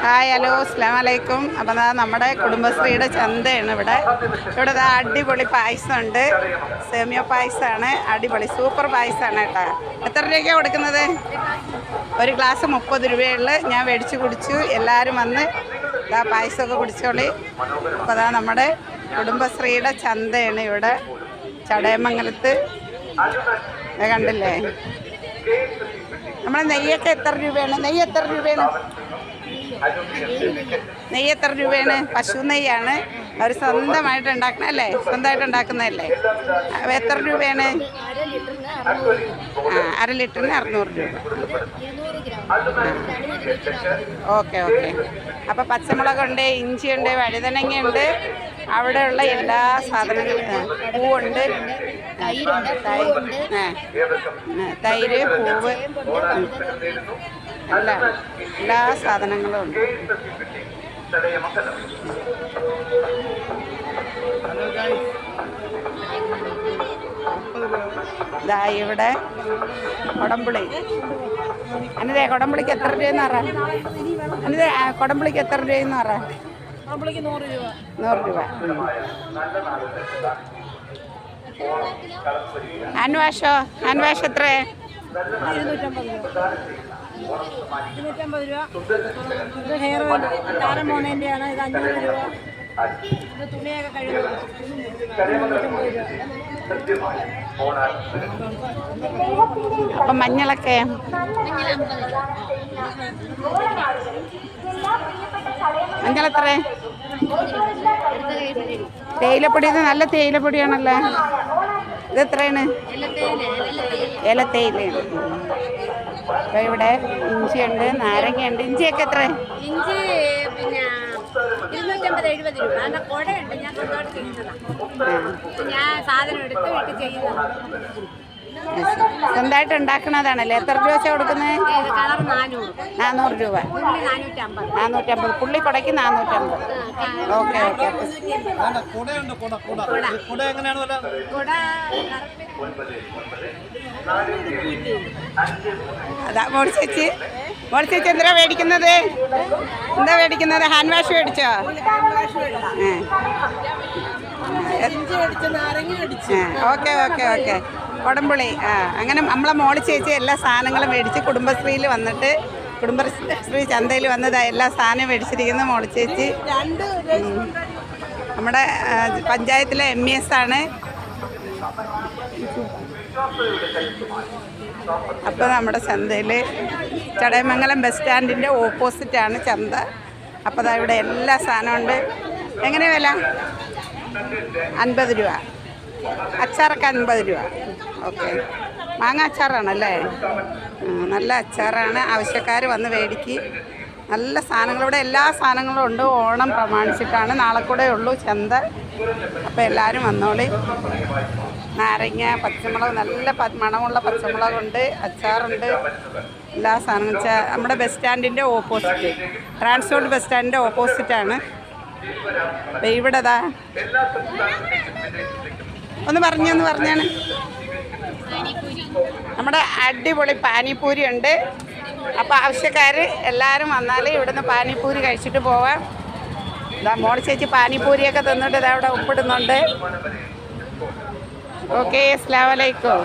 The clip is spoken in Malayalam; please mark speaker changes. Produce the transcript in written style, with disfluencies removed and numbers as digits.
Speaker 1: ഹായ് ഹലോ അസ്സലാമു അലൈക്കും. അപ്പം നമ്മുടെ കുടുംബശ്രീയുടെ ചന്തയാണ് ഇവിടെ. ഇവിടെ അടിപൊളി പായസമുണ്ട്. സേമിയ പായസമാണ്. അടിപൊളി സൂപ്പർ പായസമാണ് കേട്ടോ. എത്ര രൂപയ്ക്കാണ് കൊടുക്കുന്നത്? ഒരു ഗ്ലാസ് 30 രൂപയുള്ളു. ഞാൻ മേടിച്ച് കുടിച്ചു. എല്ലാവരും വന്ന് പായസമൊക്കെ കുടിച്ചോളി. അപ്പോൾ നമ്മുടെ കുടുംബശ്രീയുടെ ചന്തയാണ് ഇവിടെ ചടയമംഗലത്ത്. കണ്ടില്ലേ? നമ്മളെ നെയ്യൊക്കെ എത്ര രൂപയാണ്? നെയ്യ് എത്ര രൂപയാണ്? നെയ്യ് എത്ര രൂപയാണ്? പശു നെയ്യാണ്. അവർ സ്വന്തമായിട്ട് ഉണ്ടാക്കണല്ലേ? സ്വന്തമായിട്ട് ഉണ്ടാക്കുന്നതല്ലേ? എത്ര രൂപയാണ്? അര ലിറ്ററിന് 600 രൂപ. Okay okay. അപ്പോൾ പച്ചമുളകുണ്ട്, ഇഞ്ചിയുണ്ട്, വഴുതനങ്ങയുണ്ട്, അവിടെയുള്ള എല്ലാ സാധനങ്ങളും. പൂവുണ്ട്, തൈര്, പൂവ്, എല്ലാ സാധനങ്ങളും ഉണ്ട്. ഇതാ ഇവിടെ കൊടംപുളി. അനിതേ, കൊടംപുളിക്ക് എത്ര രൂപയെന്ന് പറ. അനിതേ, കൊടംപുളിക്ക് എത്ര രൂപയെന്ന് പറ. 100 രൂപ. ഹാൻഡ് വാഷ് എത്ര?
Speaker 2: 250 രൂപ. ഇത് ഹെയർ ഓയിൽ താരം മോണേൻ്റെയാണ്. ഇത് 500 രൂപ. ഇത് തുണിയൊക്കെ കഴുകുന്നത്.
Speaker 1: അപ്പം മഞ്ഞളൊക്കെ മഞ്ഞൾ എത്ര? തേയിലപ്പൊടി. ഇത് നല്ല തേയിലപ്പൊടിയാണല്ലോ. ഇത് എത്രയാണ്? ഏലത്തേയിലയാണ്. അപ്പോൾ ഇവിടെ ഇഞ്ചിയുണ്ട്, നാരങ്ങയുണ്ട്. ഇഞ്ചിയൊക്കെ എത്ര?
Speaker 2: ഇഞ്ചി പിന്നെ 250-70 രൂപ. അതിൻ്റെ കുടയുണ്ട്. ഞാൻ സ്വന്തമായിട്ട് ചെയ്യുന്നതാണ്. ഞാൻ സാധനം എടുത്ത് വീട്ടിൽ ചെയ്യുന്നതാണ്.
Speaker 1: സ്വന്തമായിട്ട് ഉണ്ടാക്കണതാണല്ലേ? എത്ര രൂപ വെച്ചാൽ കൊടുക്കുന്നത്?
Speaker 2: കളർ 400
Speaker 1: രൂപ. 450. പുള്ളി കുടയ്ക്ക് 450. Okay okay. അതാ മോളി ചേച്ചി എന്തിനാ മേടിക്കുന്നത്? എന്താ മേടിക്കുന്നത്? ഹാൻഡ് വാഷ് മേടിച്ചോ? Okay okay okay. കൊടംപുളി. അങ്ങനെ നമ്മളെ മോളി ചേച്ചി എല്ലാ സാധനങ്ങളും മേടിച്ച് കുടുംബശ്രീയിൽ വന്നിട്ട് കുടുംബശ്രീ ചന്തയിൽ വന്നതാണ് എല്ലാ സാധനവും മേടിച്ചിരിക്കുന്നത് മോളി ചേച്ചി. നമ്മുടെ പഞ്ചായത്തിലെ MES ആണ്. അപ്പോൾ നമ്മുടെ ചന്തയിൽ ചടയമംഗലം ബസ് സ്റ്റാൻഡിൻ്റെ ഓപ്പോസിറ്റാണ് ചന്ത. അപ്പോൾ അതാ ഇവിടെ എല്ലാ സാധനവും ഉണ്ട്. എങ്ങനെ വില? 50 രൂപ. അച്ചാറൊക്കെ 50 രൂപ. ഓക്കെ. മാങ്ങ അച്ചാറാണല്ലേ? നല്ല അച്ചാറാണ്. ആവശ്യക്കാർ വന്ന് മേടിക്ക്. നല്ല സാധനങ്ങൾ. ഇവിടെ എല്ലാ സാധനങ്ങളും ഉണ്ട്. ഓണം പ്രമാണിച്ചിട്ടാണ്. നാളെ കൂടെ ഉള്ളൂ ചന്ത. അപ്പോൾ എല്ലാവരും വന്നോളി. നാരങ്ങ, പച്ചമുളക്, നല്ല മണമുള്ള പച്ചമുളകുണ്ട്, അച്ചാറുണ്ട്, എല്ലാ സാധനങ്ങളും. നമ്മുടെ ബസ് സ്റ്റാൻഡിൻ്റെ ഓപ്പോസിറ്റ്, ട്രാൻസ്പോർട്ട് ബസ് സ്റ്റാൻഡിൻ്റെ ഓപ്പോസിറ്റാണ്. ഇവിടെ ഒന്ന് പറഞ്ഞാണ്. നമ്മുടെ അടിപൊളി പാനിപ്പൂരി ഉണ്ട്. അപ്പോൾ ആവശ്യക്കാർ എല്ലാവരും വന്നാൽ ഇവിടുന്ന് പാനിപ്പൂരി കഴിച്ചിട്ട് പോവാം. ഇതാ മോളി ചേച്ചി പാനിപ്പൂരിയൊക്കെ തിന്നിട്ട് ഇതാ അവിടെ ഉപ്പിടുന്നുണ്ട്. ഓക്കെ, അസ്സലാമു അലൈക്കും.